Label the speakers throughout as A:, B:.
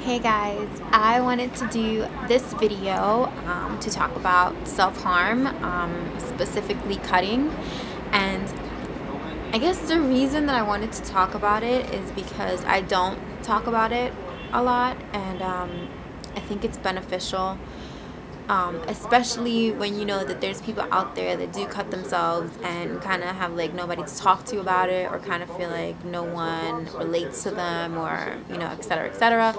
A: Hey guys, I wanted to do this video to talk about self-harm, specifically cutting. And I guess the reason that I wanted to talk about it is because I don't talk about it a lot, and I think it's beneficial, especially when you know that there's people out there that do cut themselves and kind of have like nobody to talk to about it, or kind of feel like no one relates to them, or etc., etc.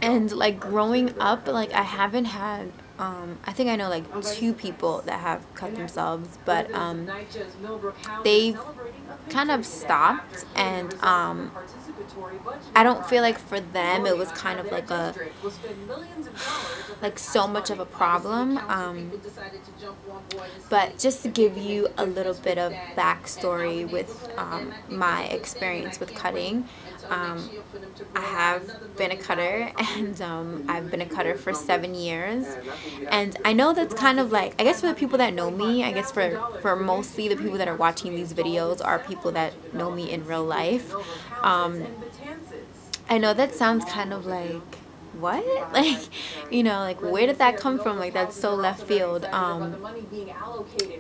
A: And like growing up, like I haven't had I think I know like 2 people that have cut themselves, but they've kind of stopped, and I don't feel like for them it was kind of like so much of a problem. But just to give you a little bit of backstory with my experience with cutting, I have been a cutter, and I've been a cutter for 7 years. And I know that's kind of like, I guess for the people that know me, I guess for mostly the people that are watching these videos are people that know me in real life. I know that sounds kind of like, what? Like, like where did that come from? Like, that's so left field.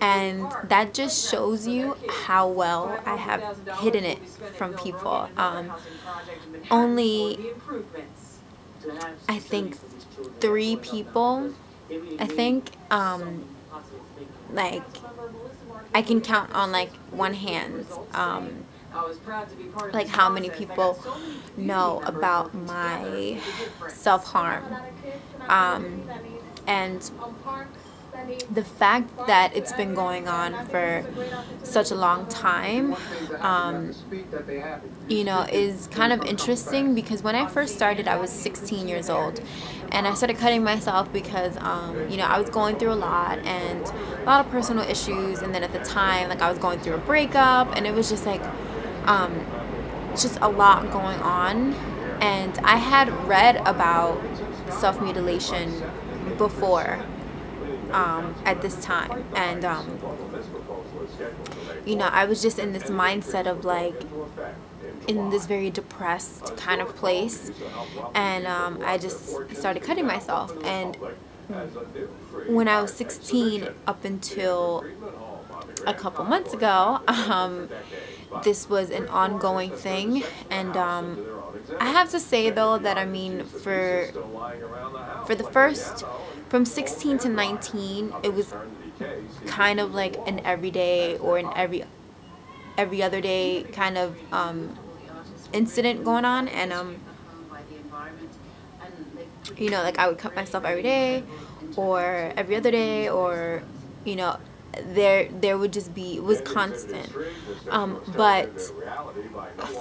A: And that just shows you how well I have hidden it from people. Only, I think, 3 people, like, I can count on like one hand, like how many people know about my self-harm, and the fact that it's been going on for such a long time, is kind of interesting, because when I first started I was 16 years old, and I started cutting myself because I was going through a lot, and a lot of personal issues, and then at the time, like, I was going through a breakup, and it was just like just a lot going on. And I had read about self-mutilation before at this time, and I was just in this mindset of like in this very depressed kind of place, and I just started cutting myself. And when I was 16 up until a couple months ago, this was an ongoing thing. And I have to say though that I mean for the first, from 16 to 19, it was kind of like an everyday or an every other day kind of incident going on. And like I would cut myself every day or every other day, or there would just be, it was constant. But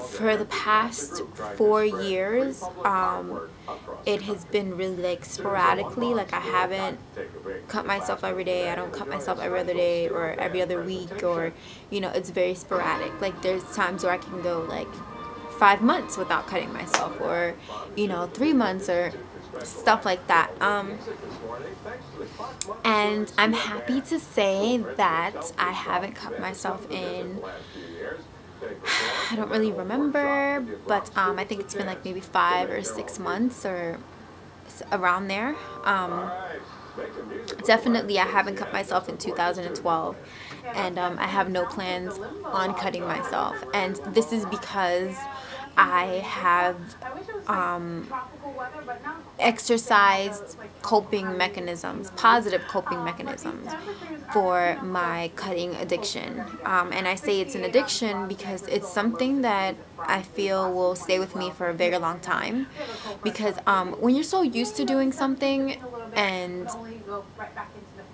A: for the past 4 years, it has been really like sporadically. Like, I haven't cut myself every day, I don't cut myself every other day or every other week, or it's very sporadic. Like, there's times where I can go like 5 months without cutting myself, or 3 months, or stuff like that. And I'm happy to say that I haven't cut myself in, I don't really remember, but I think it's been like maybe 5 or 6 months, or around there. Definitely I haven't cut myself in 2012, and I have no plans on cutting myself. And this is because I have exercised coping mechanisms, positive coping mechanisms for my cutting addiction. And I say it's an addiction because it's something that I feel will stay with me for a very long time. Because when you're so used to doing something, and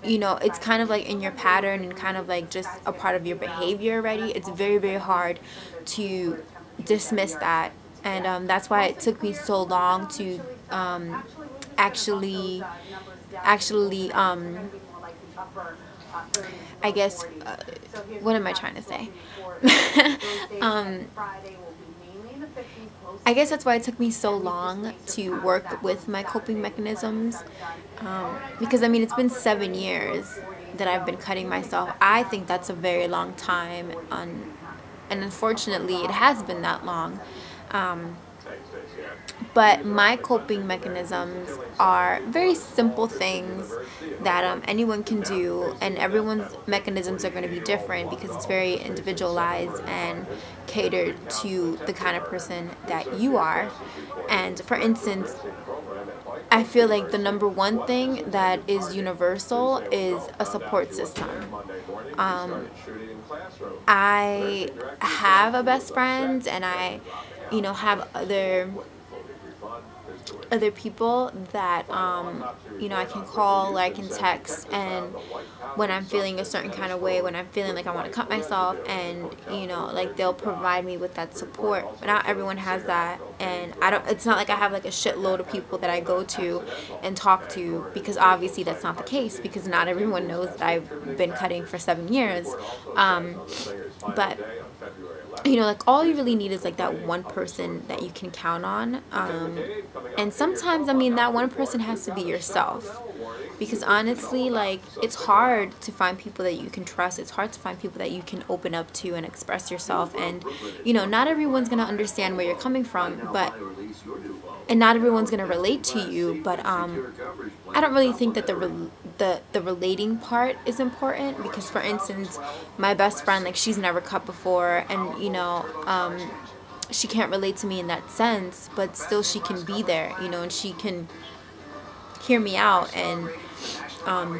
A: it's kind of like in your pattern and kind of like just a part of your behavior already, it's very, very hard to dismiss that. And that's why it took me so long to actually I guess what am I trying to say? I guess that's why it took me so long to work with my coping mechanisms, because I mean, it's been 7 years that I've been cutting myself. I think that's a very long time, and unfortunately it has been that long. But my coping mechanisms are very simple things that anyone can do, and everyone's mechanisms are going to be different because it's very individualized and catered to the kind of person that you are. And for instance, I feel like the number one thing that is universal is a support system. I have a best friend, and I, have other people that I can call or I can text, and when I'm feeling a certain kind of way, when I'm feeling like I want to cut myself, and like they'll provide me with that support. But not everyone has that, and it's not like I have like a shitload of people that I go to and talk to, because obviously that's not the case, because not everyone knows that I've been cutting for 7 years. But like all you really need is like that one person that you can count on. And sometimes, that one person has to be yourself. Because honestly, like, it's hard to find people that you can trust. It's hard to find people that you can open up to and express yourself. And, not everyone's going to understand where you're coming from, and not everyone's going to relate to you. But I don't really think that the relating part is important, because for instance, my best friend, like, she's never cut before, and she can't relate to me in that sense, but still she can be there, and she can hear me out and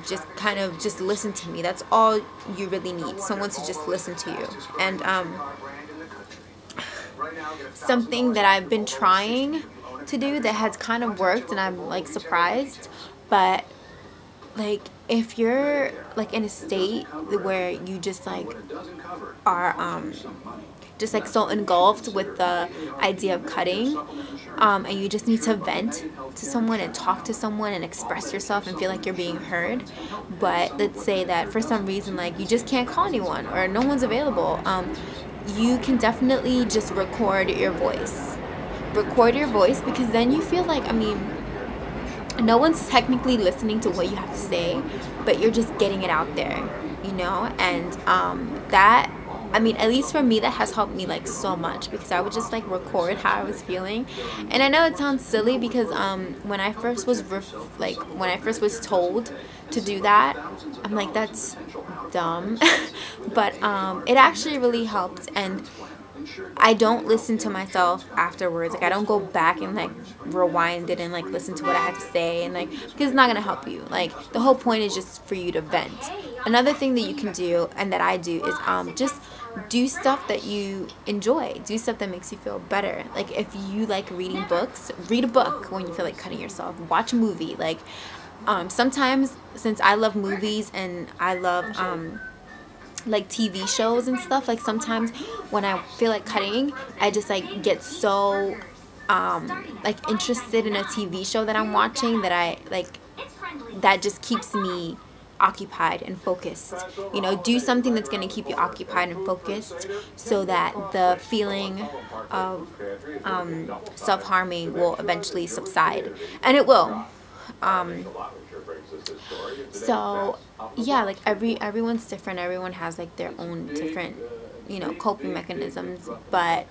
A: just kind of just listen to me. That's all you really need, someone to just listen to you. And something that I've been trying to do that has kind of worked, and I'm like surprised, but like if you're like in a state where you just like are just like so engulfed with the idea of cutting, and you just need to vent to someone and talk to someone and express yourself and feel like you're being heard, but let's say that for some reason like you just can't call anyone or no one's available, you can definitely just record your voice, because then you feel like, no one's technically listening to what you have to say, but you're just getting it out there, and that, at least for me, that has helped me like so much, because I would just like record how I was feeling. And I know it sounds silly, because when I first was told to do that, I'm like, that's dumb. But it actually really helps, and I don't listen to myself afterwards. Like, I don't go back and like rewind it and like listen to what I had to say, and like, because it's not gonna help you. Like, the whole point is just for you to vent. Another thing that you can do, and that I do, is just do stuff that you enjoy. Do stuff that makes you feel better. Like, if you like reading books, read a book when you feel like cutting yourself. Watch a movie. Like, sometimes, since I love movies and I love like TV shows and stuff, like sometimes when I feel like cutting, I just like get so like interested in a TV show that I'm watching, that I like, that just keeps me occupied and focused. Do something that's going to keep you occupied and focused, so that the feeling of self-harming will eventually subside, and it will. So yeah, like everyone's different. Everyone has like their own different coping mechanisms, but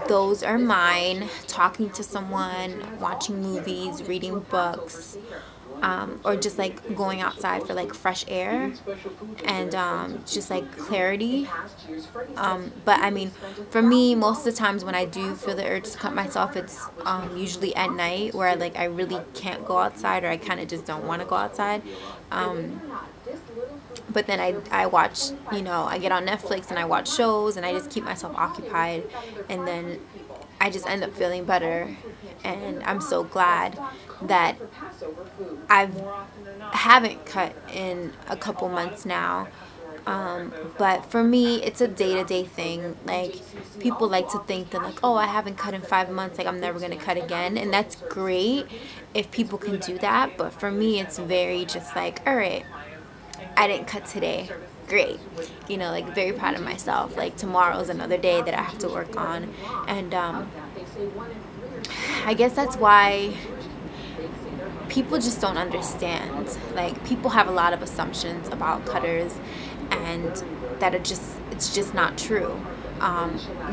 A: those are mine: talking to someone, watching movies, reading books, or just like going outside for like fresh air and just like clarity. But for me, most of the times when I do feel the urge to cut myself, it's usually at night, where like I really can't go outside, or I kind of just don't want to go outside. But then I watch, I get on Netflix and I watch shows, and I just keep myself occupied, and then I just end up feeling better. And I'm so glad that I haven't cut in a couple months now. But for me, it's a day-to-day thing. Like, people like to think that like, oh, I haven't cut in 5 months, like I'm never gonna cut again, and that's great if people can do that. But for me, it's very just like, all right, I didn't cut today, great, like very proud of myself. Like, tomorrow's another day that I have to work on. And I guess that's why people just don't understand. Like, people have a lot of assumptions about cutters, and that it's just not true.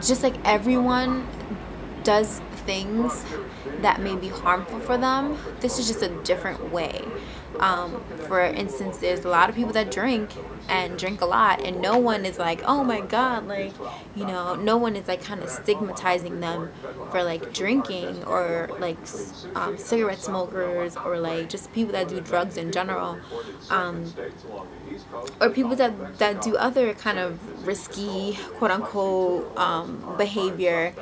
A: Just like everyone does things that may be harmful for them, this is just a different way. For instance, there's a lot of people that drink and drink a lot, and no one is like, oh my god, like, you know, no one is like kind of stigmatizing them for like drinking, or like cigarette smokers, or like just people that do drugs in general, or people that do other kind of risky, quote unquote, behavior.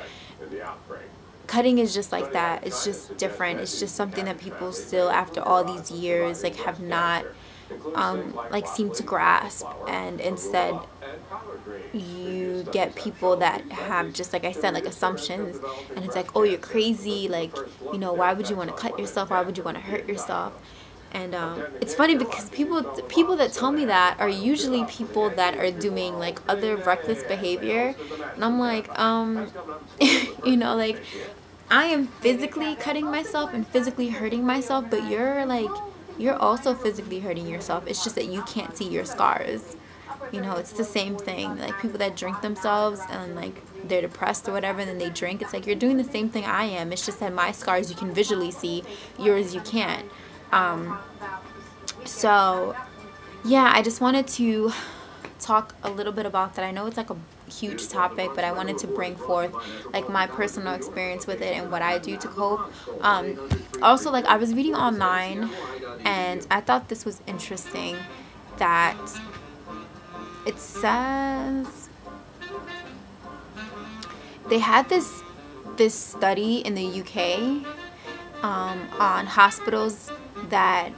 A: Cutting is just like that. It's just different. It's just something that people still, after all these years, like have not like seem to grasp. And instead you get people that have, just like I said, like assumptions, and it's like, oh, you're crazy, like, you know, why would you want to cut yourself, why would you want to hurt yourself? And it's funny because people that tell me that are usually people that are doing like other reckless behavior, and I'm like, you know, like, I am physically cutting myself and physically hurting myself, but you're also physically hurting yourself. It's just that you can't see your scars. You know, it's the same thing. Like people that drink themselves and like they're depressed or whatever, and then they drink. It's like, you're doing the same thing I am. It's just that my scars you can visually see, yours you can't. So yeah, I just wanted to talk a little bit about that. I know it's like a huge topic, but I wanted to bring forth like my personal experience with it and what I do to cope. Also, like, I was reading online and I thought this was interesting that it says they had this study in the UK on hospitals that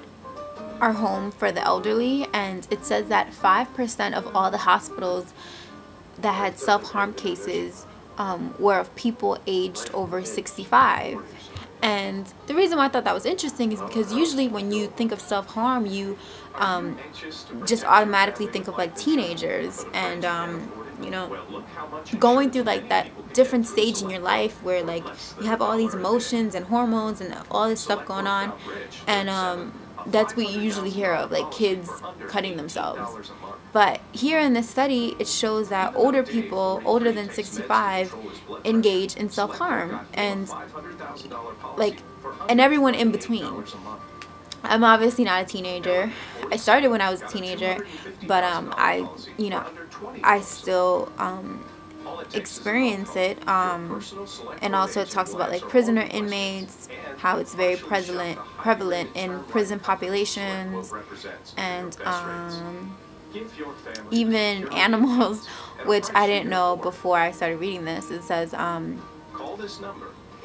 A: are home for the elderly, and it says that 5% of all the hospitals that had self-harm cases were of people aged over 65. And the reason why I thought that was interesting is because usually when you think of self-harm, you just automatically think of like teenagers, and you know, going through like that different stage in your life where like you have all these emotions and hormones and all this stuff going on, and that's what you usually hear of, like kids cutting themselves. But here in this study, it shows that older people, older than 65, engage in self-harm, and like, and everyone in between. I'm obviously not a teenager. I started when I was a teenager, but I still experience it, and also it talks about like prisoner inmates, how it's very prevalent in prison populations, and even animals, which I didn't know before I started reading this. It says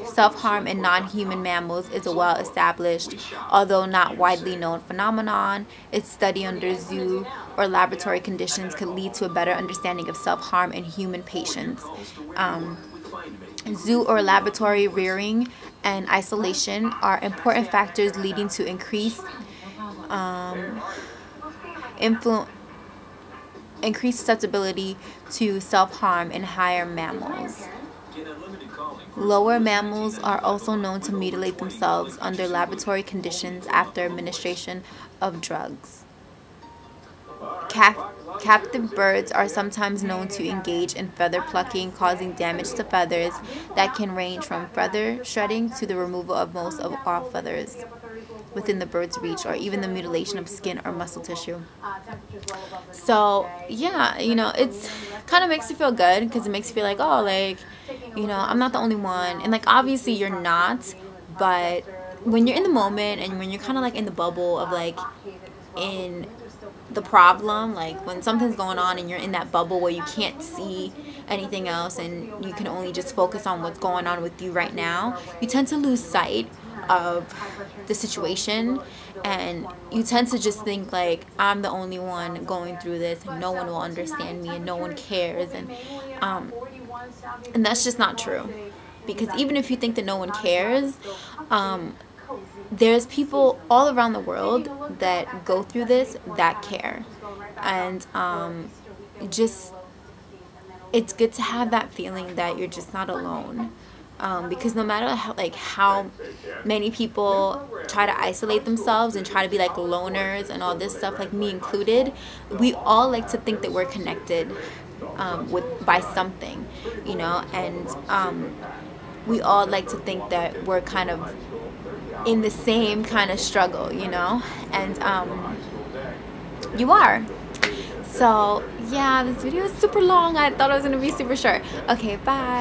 A: self-harm in non-human mammals is a well-established, although not widely known phenomenon. Its study under zoo or laboratory conditions could lead to a better understanding of self-harm in human patients. Zoo or laboratory rearing and isolation are important factors leading to increased susceptibility to self-harm in higher mammals. Lower mammals are also known to mutilate themselves under laboratory conditions after administration of drugs. Captive birds are sometimes known to engage in feather plucking, causing damage to feathers that can range from feather shredding to the removal of most of all feathers within the bird's reach, or even the mutilation of skin or muscle tissue. So yeah, you know, it's kind of makes you feel good, because it makes you feel like, oh, like, you know, I'm not the only one. And like, obviously you're not, but when you're in the moment and when you're kind of like in the bubble of like in the problem, like when something's going on and you're in that bubble where you can't see anything else and you can only just focus on what's going on with you right now, you tend to lose sight of the situation, and you tend to just think like, I'm the only one going through this and no one will understand me and no one cares, and that's just not true. Because even if you think that no one cares, there's people all around the world that go through this that care, and just, it's good to have that feeling that you're just not alone. Because no matter how many people try to isolate themselves and try to be like loners and all this stuff, like me included, we all like to think that we're connected by something, you know, and we all like to think that we're kind of in the same kind of struggle, you know, and you are. So yeah, this video is super long. I thought it was gonna be super short. Okay, bye.